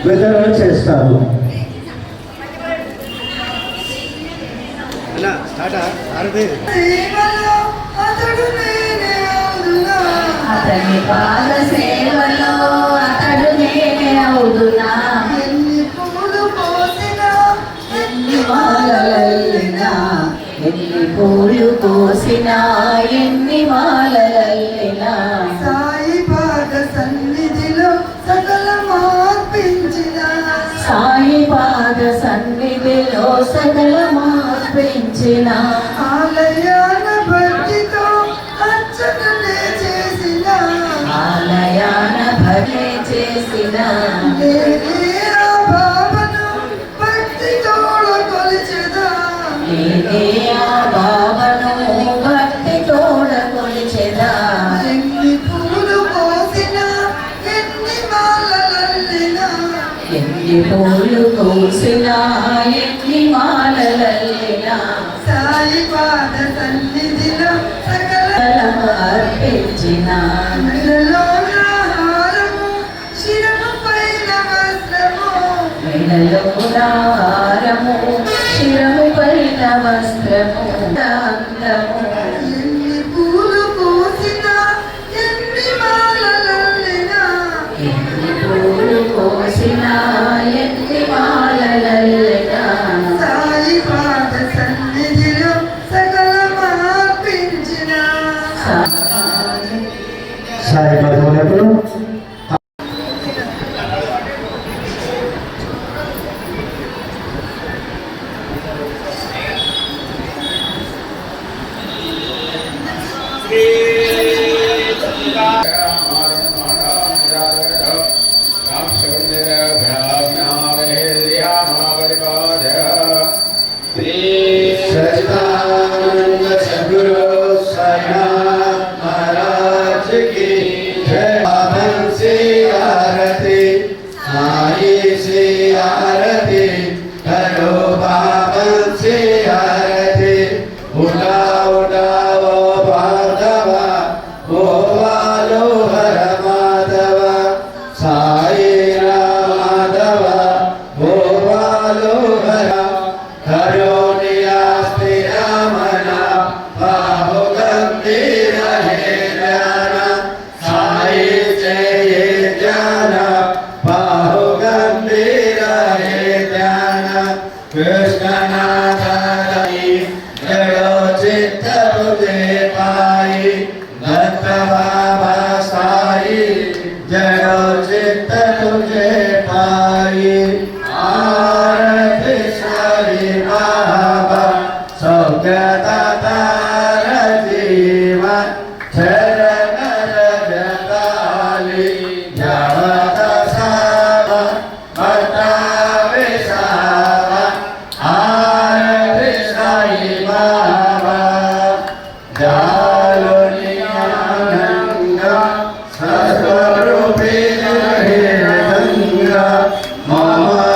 వితరణ చేస్తారు. అతని పాద సేవలో అతడు నేనే అవుదునా. ఎన్ని పూలు పోసినా ఎన్ని మాలలల్లినా, ఎన్ని పూలు పోసినా ఎన్ని మాలలల్లినా, సాయి పాద సన్నిధిలో సకల మార్పించిన, సాయి పాద సన్నిధిలో సకల మార్పించిన, ఆలయాన భక్తితో అర్చననే చేసిన, ఆలయాన భజన చేసిన, ఆ భావను భక్తితోడ కొలిచెదా, ఆ భావను భక్తితోడ కొలిచెదా. ఎన్ని పూలు పోసినా ఎన్ని మాలలల్లినా, ఎన్ని పూలు కోసినా ఎన్ని మాలలల్లినా, సాయి పాద సన్నిధిలో సకల అర్పించిన, మెడలోన హారము శిరము పైన వస్త్రము, మెడలోన హారము శిరము పైన వస్త్రము, అందము. ఎన్ని పూలు పోసినా ఎన్ని మాలలల్లినా, ఎన్ని పూలు కోసినా ఎన్ని మాలలల్లినా, సాయి పాద సన్నిధిలో సకల మార్పించిన. సాయి పదములకు सच्चिदानंद सद्गुरु साईनाथ महाराज की जय। बाबन से आरती, साई से आरती, करो बाबन से आरती। उठाओ उठाओ भागवा, ओ वालो हर माधव, साई राम माधव, ओ वालो हर हरो कृष्णनाथाई जड़ो चित्त तुझे पाई, दत्त बाबा साई जड़ो चित्त तुझे पाई। आरती साई बाबा सौख्यदाता जीवन चरण रजताली, जगत सावा बतावे सावा। आरती साई बाबा जालो नियानंगा, सस्वरूपी गंगा मम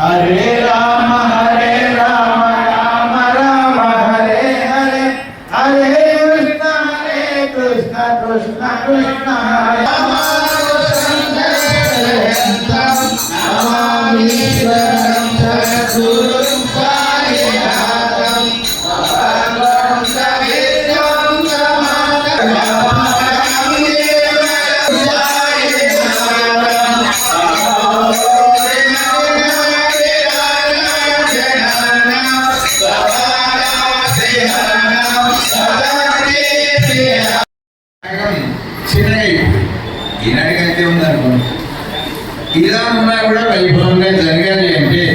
హరే రామ రామ రామ హరే హరే హరే కృష్ణ కృష్ణ కృష్ణ హరే నమామీశ్వరం సద్గురుం సాయినాథం భగవాన్ సవిత్రం సమాగమామి చిన్నగా ఈనాటికైతే ఉందనుకోండి. ఇలా ఉన్నా కూడా వైభవంగా జరగాలి అంటే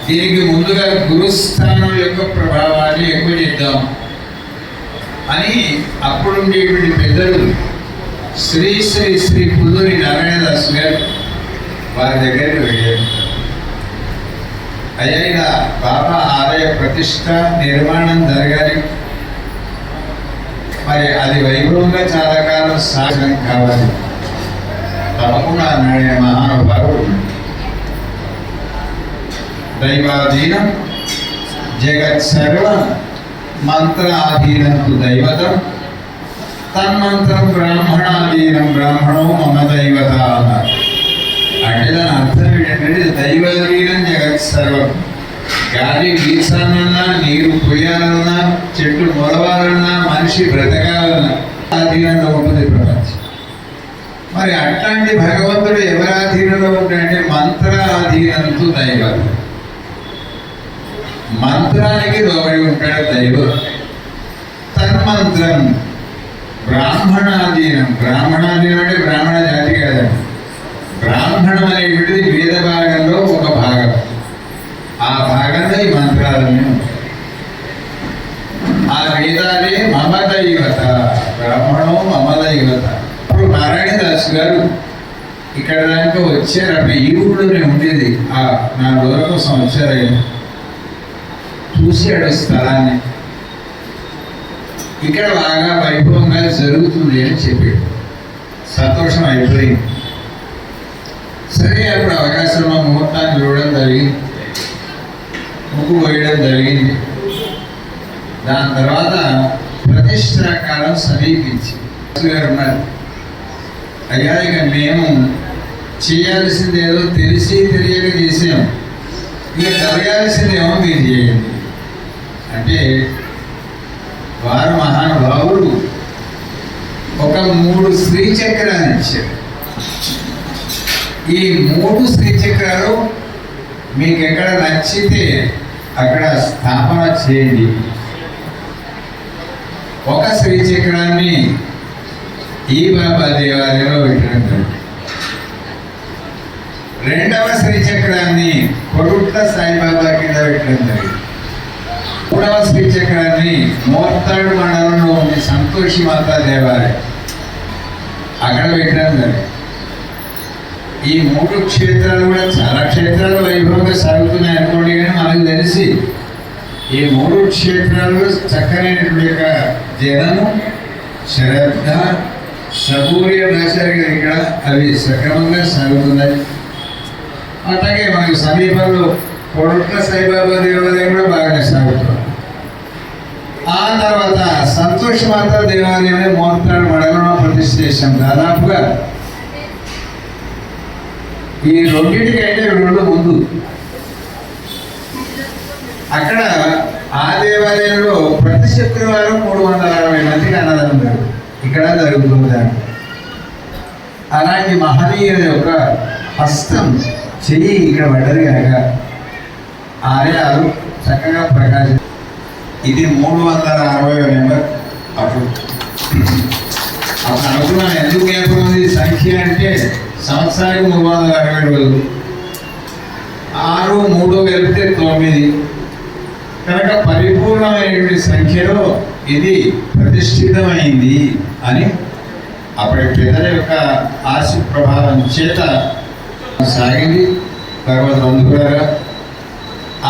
దీనికి ముందుగా గురుస్థానం యొక్క ప్రభావాన్ని ఎక్కువ చేద్దాం అని అప్పుడుండేటువంటి పెద్దలు శ్రీ శ్రీ శ్రీ పుల్లూరి నారాయణదాస్ గారు వారి దగ్గరికి వెళ్ళారు. అయ్యా ఇలా బాబా ఆలయ ప్రతిష్ట నిర్మాణం జరగాలి, మరి అది వైభవంగా చాలా కాలం సాగడం కావాలి. తప్పకుండా అన్నాడు మహానుభావుడు. దైవాధీనం జగత్ సర్వ మంత్రాధీనం దైవతం తన్మంత్రం బ్రాహ్మణాధీనం బ్రాహ్మణో మమ దైవత అన్నారు. అంటే దాని అర్థం ఏంటంటే దైవాధీనం జగత్ సర్వం. గాలి వీచాలన్నా, నీరు పోయాలన్నా, చెట్టు మొలవాలన్నా, మనిషి బ్రతకాలన్నా అధీనంలో ఉంటుంది ప్రపంచం. మరి అట్లాంటి భగవంతుడు ఎవరి అధీనంలో ఉంటాడంటే మంత్రాధీనంతో దైవం. మంత్రానికి లోబడి ఉంటాడు దైవం. తన్మంత్రం బ్రాహ్మణాధీనం. బ్రాహ్మణాధీనం అంటే బ్రాహ్మణ జాతి కాదండి. బ్రాహ్మణం అనేటువంటిది వేద భాగంలో ఒక భాగం. ఆ భాగంలో ఈ మంత్రాలన్నీ ఉంటాయి. ఆ వేదాలే మమ దైవత, బ్రాహ్మణో మమ దైవత. అప్పుడు నారాయణదాస్ గారు ఇక్కడ దాకా వచ్చారు. అప్పుడు ఈ ఊళ్ళోనే ఉండేది. నా రోజుల కోసం వచ్చారు. చూశాడు స్థలాన్ని. ఇక్కడ బాగా వైభవంగా జరుగుతుంది అని చెప్పాడు. సంతోషం అయిపోయింది. సరే అప్పుడు అవకాశంలో ముహూర్తాన్ని చూడడం జరిగింది, ముగ్గు వేయడం జరిగింది. దాని తర్వాత ప్రతిష్టా కాలం సమీపించి గారు ఉన్నారు. అయ్యా ఇక మేము చేయాల్సింది ఏదో తెలిసి తెలియక చేసాం, ఇక జరగాల్సిందేమో మీరు చేయండి అంటే వారు మహానుభావుడు ఒక 3 శ్రీచక్రాలు ఇచ్చారు. ఈ 3 శ్రీచక్రాలు మీకు ఎక్కడ నచ్చితే అక్కడ స్థాపన చేయండి. ఒక శ్రీచక్రాన్ని ఈ బాబా దేవాలయంలో పెట్టినట్టు, రెండవ శ్రీచక్రాన్ని కొరుట్ల సాయిబాబా కింద పెట్టినట్టు, మూడవ శ్రీచక్రాన్ని మోర్తాడు మండలంలో ఉంది సంతోషి మాతా దేవాలయం అక్కడ పెట్టినట్టు. ఈ 3 క్షేత్రాలు కూడా చాలా క్షేత్రాలు వైభవంగా సాగుతున్నాయి అనుకోండి. కానీ మనకు తెలిసి ఈ 3 క్షేత్రాలు చక్కనైనటువంటి యొక్క జనము, శ్రద్ధ, సబూర్య రాశారు కదా ఇక్కడ, అవి సక్రమంగా సాగుతున్నాయి. అట్లాగే మనకు సమీపంలో కొడుట్ల సాయిబాబా దేవాలయం కూడా బాగానే సాగుతుంది. ఆ తర్వాత సంతోష్ మాత దేవాలయమే మోర్తాడు మండలంలో ప్రతిష్ఠ చేశాం. దాదాపుగా ఈ రెండింటికైతే 2 ముందు అక్కడ ఆ దేవాలయంలో ప్రతి శుక్రవారం 360 మందికి అన్నదానం జరుగుతుంది. ఇక్కడ జరుగుతుంది. అలాంటి మహనీయుల యొక్క హస్తం చెయ్యి ఇక్కడ పడ్డది కనుక ఆలయాలు చక్కగా ప్రకాశం. ఇది 360 నెంబర్. అప్పుడు అనుకున్నాను ఎందుకు జ్ఞాపకం ఉంది సంఖ్య అంటే సంవత్సరానికి 360 రోజులు, 6, 3 కలిపితే 9 కనుక పరిపూర్ణమైనటువంటి సంఖ్యలో ఇది ప్రతిష్ఠితమైంది అని అప్పటి పెద్దల యొక్క ఆశ ప్రభావం చేత సాగింది. భగవద్బంధువులారా,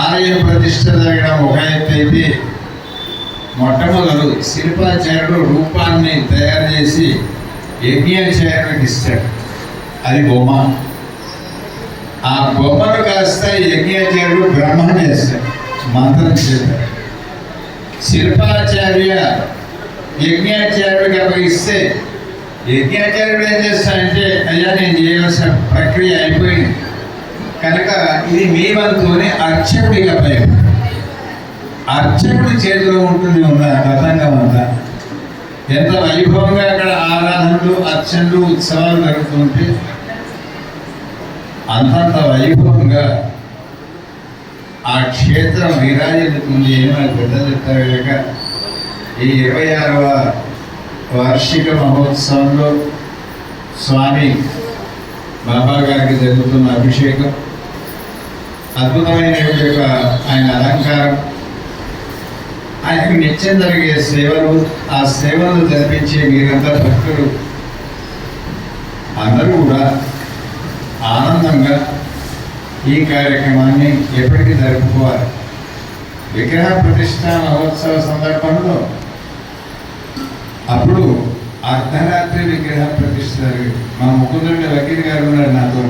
ఆలయ ప్రతిష్ఠ జరగడం ఒక ఎత్తు అయితే, మొట్టమొదలు శిల్పాచార్యుడు రూపాన్ని తయారు చేసి యజ్ఞాచార్యుడికి ఇస్తాడు. అది బొమ్మ. ఆ బొమ్మను కాస్త యజ్ఞాచార్యుడు బ్రహ్మ చేస్తాడు, మంత్రం చేస్తాడు. శిల్పాచార్య యజ్ఞాచార్యుడికి అప్పగిస్తే యజ్ఞాచార్యుడు ఏం చేస్తాడంటే, అయ్యా నేను చేయవలసిన ప్రక్రియ అయిపోయింది కనుక ఇది మీ వంతుని అర్చకుడికి అప్పయ్య. అర్చకుడి చేతిలో ఉంటుంది ఉన్న రథంగం అంతా. ఎంత వైభవంగా అక్కడ ఆరాధనలు, అర్చనలు, ఉత్సవాలు జరుగుతుంటే అంతంత వైభవంగా ఆ క్షేత్రం విరాజిల్లుతుంది. ఏమైనా పెద్దలు చెప్తారు కనుక ఈ 26వ వార్షిక మహోత్సవంలో స్వామి బాబా గారికి జరుగుతున్న అభిషేకం, అద్భుతమైన ఆయన అలంకారం, ఆయనకు నిత్యం జరిగే సేవలు, ఆ సేవలు జరిపించే మీరంతా భక్తులు అందరూ కూడా ఆనందంగా ఈ కార్యక్రమాన్ని ఎప్పటికీ జరుపుకోవాలి. విగ్రహ ప్రతిష్ట మహోత్సవ సందర్భంలో అప్పుడు అర్ధరాత్రి విగ్రహ ప్రతిష్ట మా ముకుందుడి వకీల్ గారు ఉన్నారు నాతో.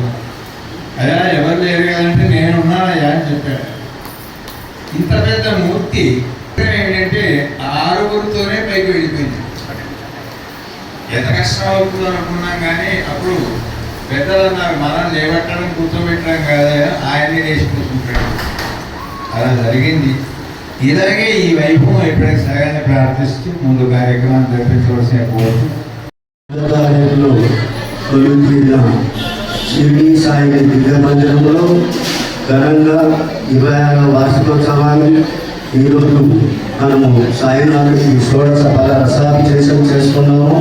అయ్యా ఎవరు లేరు కదంటే నేను ఉన్నానయ్యా అని చెప్పాడు. ఇంత పెద్ద మూర్తి ఏంటంటే 6గురితోనే పైకి వెళ్ళిపోయింది. ఎంత కష్టం అవుతుందో అనుకున్నాం కానీ అప్పుడు పెద్దలు అన్నారు, మనం లేవట్టడం కూర్చోబెట్టడం కాదయా, ఆయన్ని లేచి కూర్చుంటాడు. అలా జరిగింది. ఇలాగే ఈ వైభవం ఎప్పుడైనా సగాన్ని ప్రార్థిస్తూ ముందు కార్యక్రమాన్ని జరిపించవలసిన కోరుతూ షిరిడి సాయి దివ్య మందిరంలో ఘనంగా 26వ వార్షికోత్సవాన్ని ఈరోజు మనము సాయినాథుడికి షోడశ ఫల రసాభిషేకం చేసుకున్నాము.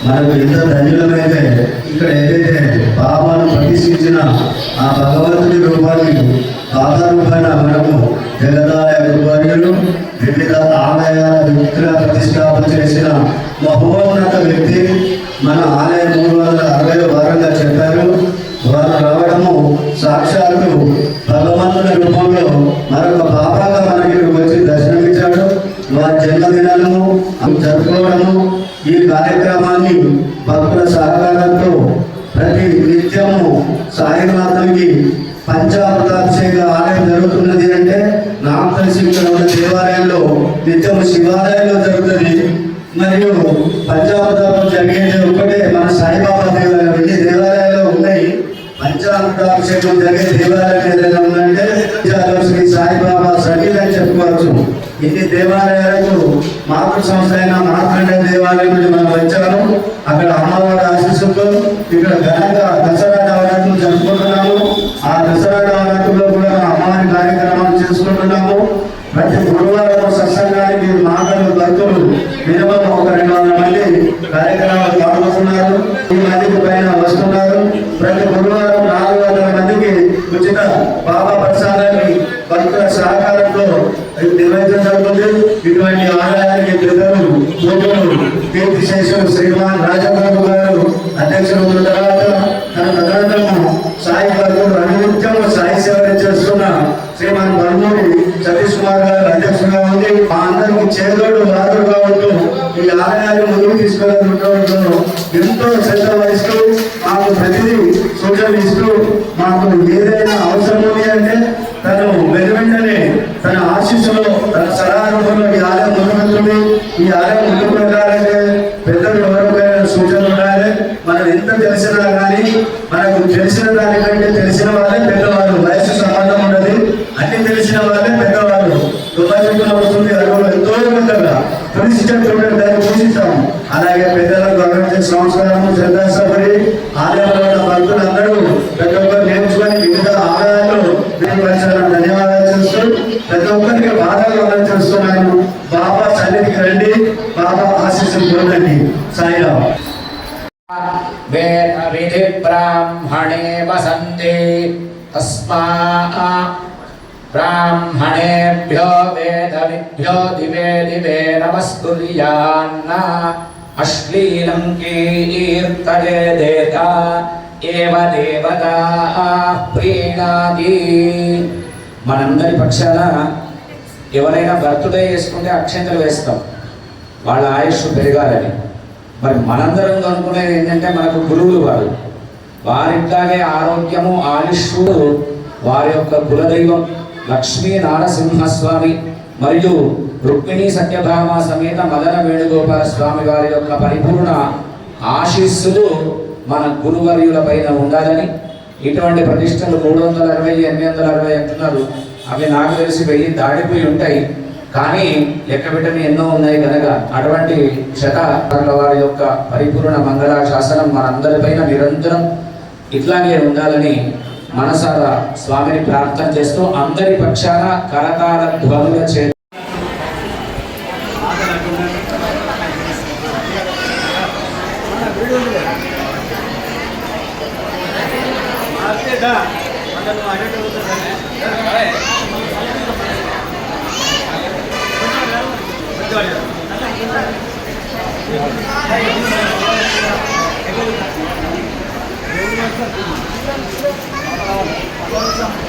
మనకు ఎంత ధన్యులమైతే ఇక్కడ ఏదైతే పాపాలను ప్రతిష్ఠించిన ఆ భగవంతుడి రూపాన్ని బాబా రూపాయన మనము జగదాయ గురువర్యులు వివిధ ఆలయాల విగ్రహ ప్రతిష్టాపన చేసిన మహోన్నత వ్యక్తి మన ఆలయం 360వ వారంగా చెప్పారు. వారు రావడము సాక్షాత్తు భగవంతుని రూపంలో మరొక బాబాగా మనకి వచ్చి దర్శనమిచ్చాడు. వారి జన్మదినాలను జరుపుకోవడము, ఈ కార్యక్రమాన్ని భక్తుల సహకారంతో ప్రతి నిత్యము సాయినాథునికి పంచామృతాభిషేక ఆలయం జరుగుతున్నది అంటే నాకు తెలిసి ఇక్కడ ఉన్న దేవాలయంలో నిత్యము శివాలయంలో జరుగుతుంది. మరియు పంచామృతాభిషేకం జరిగేది ఒకటే మన సాయిబాబా దేవాలయం. ఎన్ని దేవాలయాలు ఉన్నాయి, పంచామృతాభిషేకం జరిగే దేవాలయం ఏదైనా ఉందంటే శ్రీ సాయిబాబా సన్నిధి అని చెప్పుకోవచ్చు. ఇన్ని దేవాలయాలకు మాతృ సంస్థ అయిన మార్కండ దేవాలయం నుండి మనం వచ్చాము. అక్కడ అమ్మవారి ఆశీస్సులతో ఇక్కడ ఘనంగా దసరా నవరాత్రులు జరుపుకుంటున్నాము. ఆ దసరా నవరాత్రుల్లో కూడా అమ్మవారి కార్యక్రమాలు చేసుకుంటున్నాము. ప్రతి గురువారం సత్సంగానికి మాటలు భక్తులు మినిమం ఒక 200 మంది కార్యక్రమాలు పాల్గొస్తున్నారు. ఈ మందికి పైన వస్తున్నారు. ప్రతి గురువారం 400 మందికి ఉచిత బాబా ప్రసాదాన్ని భక్తుల సహకారంతో నిర్వహించడం జరుగుతుంది. ఇటువంటి ఆలయానికి పెద్దలు పూజలు కీర్తిశేషులు శ్రీమాన్ రాజబాబు గారు అధ్యక్షులు ఉన్న తర్వాత తన తదనంతరము సాయి భక్తులు అనునిత్యము సాయి సేవ చేస్తున్న శ్రీమాన్ బర్మూడి సతీష్ కుమార్ గారు అధ్యక్షులుగా ఉంది. మా అందరికి చేదోడు వాదుడుగా ఉంటూ ఈ ఆలయాన్ని ముందుకు తీసుకెళ్లడంలో ఎంతో శ్రద్ధ వహిస్తూ మాకు ప్రతిదీ సూచనలు ఇస్తూ మాకు ఏదైనా అవసరం ఉంది అంటే తను వెనువెంటనే తన ఆశీస్సులో తన సలహా రూపంలో ఈ ఆలయం ముందుకెళ్తుంది. ఈ ఆలయం ముందుకు వెళ్ళాలంటే పెద్దలు ఎవరికైనా సూచనలు ఉండాలి. మనం ఎంత తెలిసినా కానీ మనకు తెలిసిన దానికంటే తెలిసిన వాళ్ళే పెద్దవాళ్ళు. వయసు సంబంధం ఉన్నది, అన్ని తెలిసిన వాళ్ళే పెద్దవాళ్ళు. దుబాయ్లో వస్తుంది, అడుగులు ఎంతో పెద్దగా తెలిసినటువంటి దాన్ని పూజిస్తాము. అలాగే పెద్దలకు గౌరవించే సంస్కారము శ్రద్ధాసపడి ఆలయంలో ఉన్న భక్తులందరూ ప్రతి ఒక్కరు నేర్చుకొని వివిధ ఆలయాలు ధన్యవాదాలు చేస్తూ ప్రతి ఒక్కరికి బాధలు చేస్తున్నాను. బాబా సన్నిధికి రండి, బాబా ఆశీస్సులు పొందండి. సాయిరామ్. వేద విధి బ్రాహ్మణే వసంతే తస్మాత్ బ్రాహ్మణేభ్యో వేదవిభ్యో దివే దివే నమస్కుర్యాన్న అశ్లీలం కీర్తయేదేత ఏవ దేవతా ప్రీణాది. మనందరి పక్షాన ఎవరైనా బర్త్డే చేసుకుంటే అక్షంతలు వేస్తాం, వాళ్ళ ఆయుష్ పెరగాలని. మరి మనందరం అనుకునేది ఏంటంటే మనకు గురువులు వారు. వారిట్లాగే ఆరోగ్యము ఆయుష్షు వారి యొక్క కులదైవం లక్ష్మీ నారసింహస్వామి మరియు రుక్మిణీ సత్యభామ సమేత మదన వేణుగోపాల స్వామి వారి యొక్క పరిపూర్ణ ఆశీస్సులు మన గురువర్యుల పైన ఉండాలని, ఇటువంటి ప్రతిష్టలు 360 860 అంటున్నారు, అవి నాకు తెలిసి 1000 దాడిపోయి ఉంటాయి, కానీ లెక్కబెట్టని ఎన్నో ఉన్నాయి కనుక అటువంటి శతాల వారి యొక్క పరిపూర్ణ మంగళ శాసనం మనందరిపైన నిరంతరం ఇట్లాగే ఉండాలని మనసారా స్వామిని ప్రార్థన చేస్తూ అందరి పక్షాన కరతాళ ధ్వనుల చే Thank you.